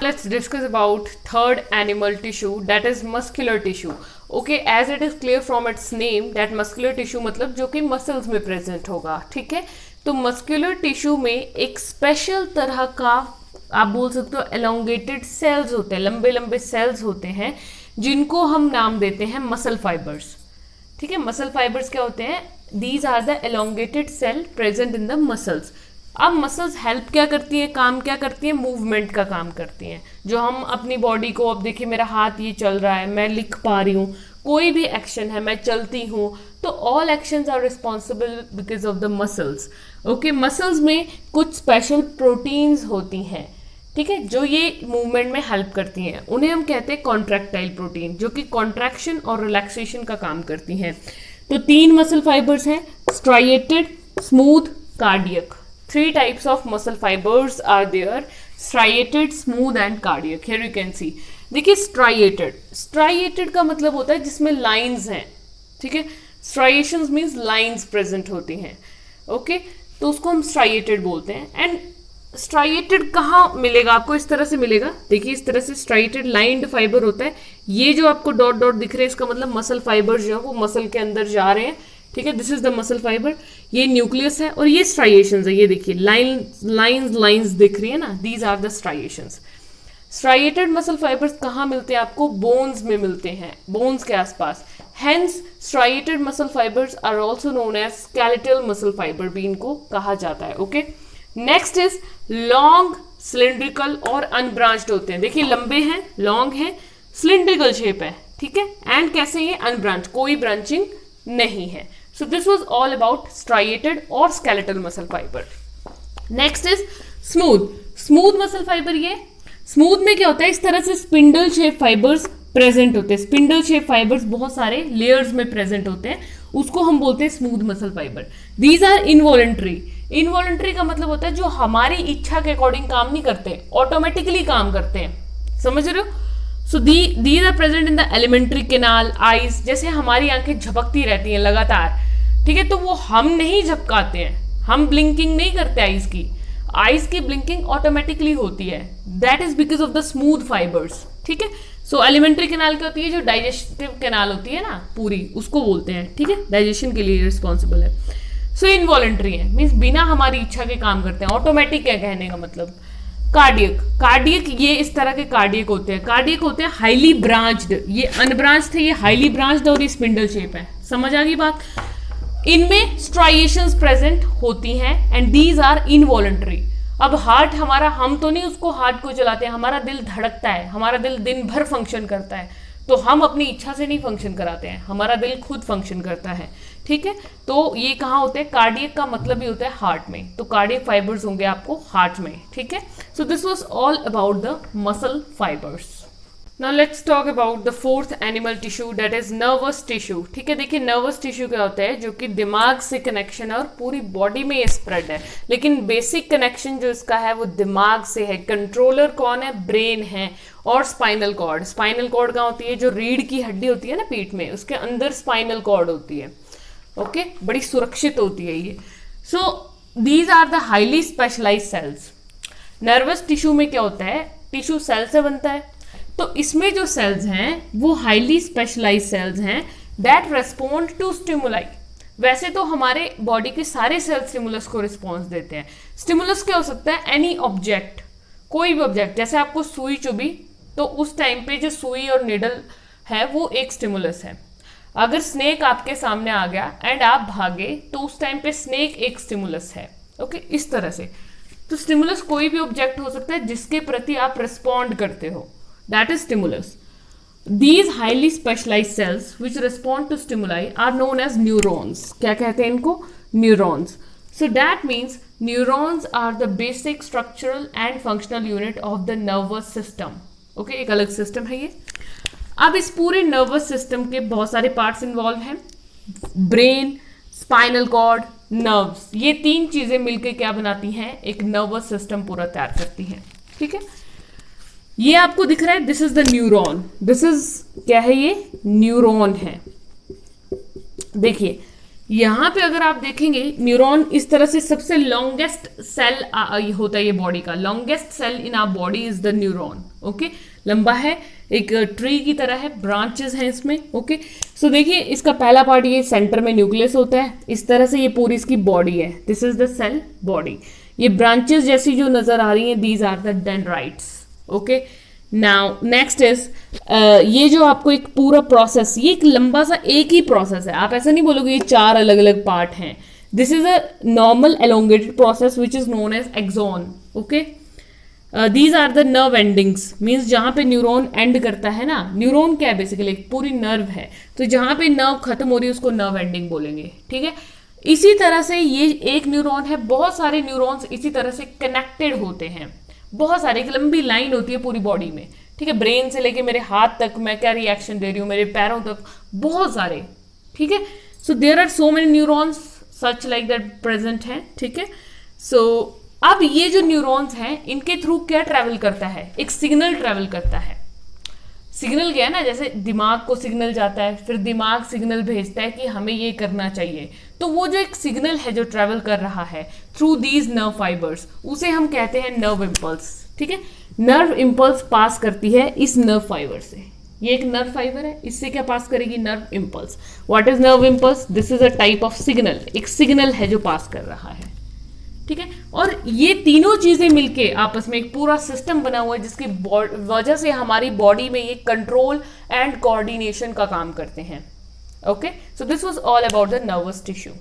Let's discuss about third animal tissue, that is muscular tissue. Okay, as it is clear from its name that muscular tissue मतलब जो कि muscles में present होगा, ठीक है। तो मस्कुलर टिश्यू में एक स्पेशल तरह का आप बोल सकते हो एलोंगेटेड सेल्स होते हैं, लंबे लंबे सेल्स होते हैं जिनको हम नाम देते हैं मसल फाइबर्स, ठीक है। मसल फाइबर्स क्या होते हैं? These are the elongated cell present in the muscles. अब मसल्स हेल्प क्या करती है, काम क्या करती है? मूवमेंट का काम करती हैं। जो हम अपनी बॉडी को, अब देखिए मेरा हाथ ये चल रहा है, मैं लिख पा रही हूँ, कोई भी एक्शन है, मैं चलती हूँ, तो all actions are responsible because of the muscles. Okay, muscles में कुछ स्पेशल प्रोटीन्स होती हैं, ठीक है, जो ये मूवमेंट में हेल्प करती हैं। उन्हें हम कहते हैं कॉन्ट्रैक्टाइल प्रोटीन, जो कि कॉन्ट्रैक्शन और रिलैक्सेशन का काम करती हैं। तो 3 मसल फाइबर्स हैं, striated, smooth, cardiac. 3 types of muscle fibers are there, striated, smooth and cardiac. Here you can see. देखिए striated का मतलब होता है जिसमें लाइंस हैं, ठीक है। striations means लाइंस प्रेजेंट होती हैं, ओके, तो उसको हम striated बोलते हैं। एंड striated कहाँ मिलेगा आपको? इस तरह से मिलेगा, देखिए इस तरह से striated लाइंड फाइबर होता है। ये जो आपको डॉट डॉट दिख रहे हैं, इसका मतलब मसल फाइबर जो है वो मसल के अंदर जा रहे हैं, ठीक है। This is the muscle fibre, ये न्यूक्लियस है और ये स्ट्राइएशंस है। ये देखिए लाइंस दिख रही है ना, these are the striations. Striated muscle fibres कहाँ मिलते हैं आपको? बोन्स में मिलते हैं, बोन्स के आसपास। Hence striated muscle fibres are also known as skeletal muscle fibre, भी इनको कहा जाता है, okay. Next is long, cylindrical और अनब्रांच्ड होते हैं। देखिए लंबे हैं, लॉन्ग है, सिलिंड्रिकल शेप है, ठीक है, एंड कैसे ये अनब्रांच, कोई ब्रांचिंग नहीं है। So this was all about striated और skeletal muscle fiber. Next is smooth. Smooth muscle fiber, ये smooth में क्या होता है? इस तरह से स्पिंडल शेप फाइबर्स प्रेजेंट होते हैं। स्पिंडल शेप फाइबर्स बहुत सारे लेयर्स में प्रेजेंट होते हैं, उसको हम बोलते हैं smooth muscle fibre. These are involuntary. Involuntary का मतलब होता है जो हमारी इच्छा के अकॉर्डिंग काम नहीं करते, ऑटोमेटिकली काम करते हैं, समझ रहे हो? So these are present in the alimentary canal, eyes. जैसे हमारी आंखें झपकती रहती हैं लगातार, ठीक है, तो वो हम नहीं झपकाते हैं, हम ब्लिंकिंग नहीं करते आईज की ब्लिंकिंग ऑटोमेटिकली होती है। That is because of the smooth fibres, ठीक है। सो एलिमेंट्री कैनाल क्या होती है? जो डाइजेस्टिव कैनाल होती है ना पूरी, उसको बोलते हैं, ठीक है, डाइजेशन के लिए रिस्पॉन्सिबल है। सो इनवॉलेंट्री है, मीन्स बिना हमारी इच्छा के काम करते हैं, ऑटोमेटिक है कहने का मतलब। कार्डियक ये इस तरह के कार्डियक होते हैं। कार्डियक होते हैं हाईली ब्रांच्ड, ये अनब्रांच थे, ये हाईली ब्रांच्ड और ये स्पिंडल शेप है। समझ आ गई बात? इनमें स्ट्राइएशंस प्रेजेंट होती हैं एंड दीज आर इनवॉलेंट्री। अब हार्ट हमारा, हम तो नहीं उसको हार्ट को चलाते हैं, हमारा दिल धड़कता है, हमारा दिल दिन भर फंक्शन करता है, तो हम अपनी इच्छा से नहीं फंक्शन कराते हैं, हमारा दिल खुद फंक्शन करता है, ठीक है। तो ये कहाँ होते हैं? कार्डियक का मतलब ही होता है हार्ट में, तो कार्डियक फाइबर्स होंगे आपको हार्ट में, ठीक है। So this was all about the muscle fibres. Now let's talk about the fourth animal tissue, that is nervous tissue, ठीक है। देखिए नर्वस टिश्यू क्या होता है? जो कि दिमाग से कनेक्शन है और पूरी बॉडी में ये स्प्रेड है, लेकिन बेसिक कनेक्शन जो इसका है वो दिमाग से है। कंट्रोलर कौन है? ब्रेन है और स्पाइनल कॉर्ड। स्पाइनल कॉर्ड कहाँ होती है? जो रीढ़ की हड्डी होती है ना पीठ में, उसके अंदर स्पाइनल कॉर्ड होती है, ओके, बड़ी सुरक्षित होती है ये। So these are the highly specialised cells. Nervous tissue में क्या होता है? टिश्यू सेल से बनता है, तो इसमें जो सेल्स हैं वो हाईली स्पेशलाइज्ड सेल्स हैं दैट रेस्पॉन्ड टू स्टिमुलाई। वैसे तो हमारे बॉडी के सारे सेल स्टिमुलस को रिस्पॉन्स देते हैं। स्टिमुलस क्या हो सकता है? एनी ऑब्जेक्ट, कोई भी ऑब्जेक्ट। जैसे आपको सुई चुभी, तो उस टाइम पे जो सुई और निडल है वो एक स्टिमुलस है। अगर स्नेक आपके सामने आ गया एंड आप भागे, तो उस टाइम पे स्नेक एक स्टिमुलस है, ओके, इस तरह से। तो स्टिमुलस कोई भी ऑब्जेक्ट हो सकता है जिसके प्रति आप रिस्पॉन्ड करते हो, that is stimulus. These highly specialized cells which respond to stimuli are known as neurons. क्या कहते हैं इनको? Neurons. So that means neurons are the basic structural and functional unit of the nervous system. Okay, एक अलग system है ये। अब इस पूरे नर्वस सिस्टम के बहुत सारे पार्ट्स इन्वॉल्व हैं, ब्रेन, स्पाइनल कॉर्ड, नर्व्स। ये 3 चीजें मिलकर क्या बनाती हैं? एक नर्वस सिस्टम पूरा तैयार करती हैं, ठीक है। ये आपको दिख रहा है, this is the neuron. This is क्या है? ये न्यूरॉन है। देखिए यहाँ पे अगर आप देखेंगे न्यूरॉन इस तरह से सबसे लॉन्गेस्ट सेल होता है ये बॉडी का, longest cell in our body is the neuron. Okay, लंबा है, एक ट्री की तरह है, ब्रांचेस हैं इसमें। ओके, सो देखिए इसका पहला पार्ट ये सेंटर में न्यूक्लियस होता है, इस तरह से ये पूरी इसकी बॉडी है, this is the cell body. ये ब्रांचेस जैसी जो नजर आ रही हैं, these are the dendrites. Okay, now next is ये जो आपको एक पूरा प्रोसेस, ये एक लंबा सा एक ही प्रोसेस है, आप ऐसा नहीं बोलोगे ये 4 अलग अलग पार्ट हैं। This is a normal elongated process which is known as axon. Okay, these are the nerve endings, means जहां पे न्यूरॉन एंड करता है ना, न्यूरॉन क्या है बेसिकली एक पूरी नर्व है, तो जहां पे नर्व खत्म हो रही है उसको नर्व एंडिंग बोलेंगे। ठीक है, इसी तरह से ये एक न्यूरॉन है, बहुत सारे न्यूरॉन्स इसी तरह से कनेक्टेड होते हैं, बहुत सारे, एक लंबी लाइन होती है पूरी बॉडी में। ठीक है, ब्रेन से लेके मेरे हाथ तक मैं क्या रिएक्शन दे रही हूँ, मेरे पैरों तक, बहुत सारे। ठीक है, so there are so many neurons such like that present हैं। ठीक है, सो अब ये जो न्यूरॉन्स हैं इनके थ्रू क्या ट्रैवल करता है, एक सिग्नल ट्रैवल करता है। सिग्नल क्या है ना, जैसे दिमाग को सिग्नल जाता है, फिर दिमाग सिग्नल भेजता है कि हमें ये करना चाहिए, तो वो जो एक सिग्नल है जो ट्रैवल कर रहा है थ्रू दीज नर्व फाइबर्स, उसे हम कहते हैं नर्व इम्पल्स। ठीक है, नर्व इम्पल्स पास करती है इस नर्व फाइबर से, ये एक नर्व फाइबर है, इससे क्या पास करेगी, nerve impulse. What is nerve impulse, this is a type of signal, एक सिग्नल है जो पास कर रहा है। ठीक है, और ये तीनों चीजें मिलके आपस में एक पूरा सिस्टम बना हुआ है जिसकी वजह से हमारी बॉडी में ये कंट्रोल एंड कोऑर्डिनेशन का काम करते हैं। Okay, so this was all about the nervous tissue.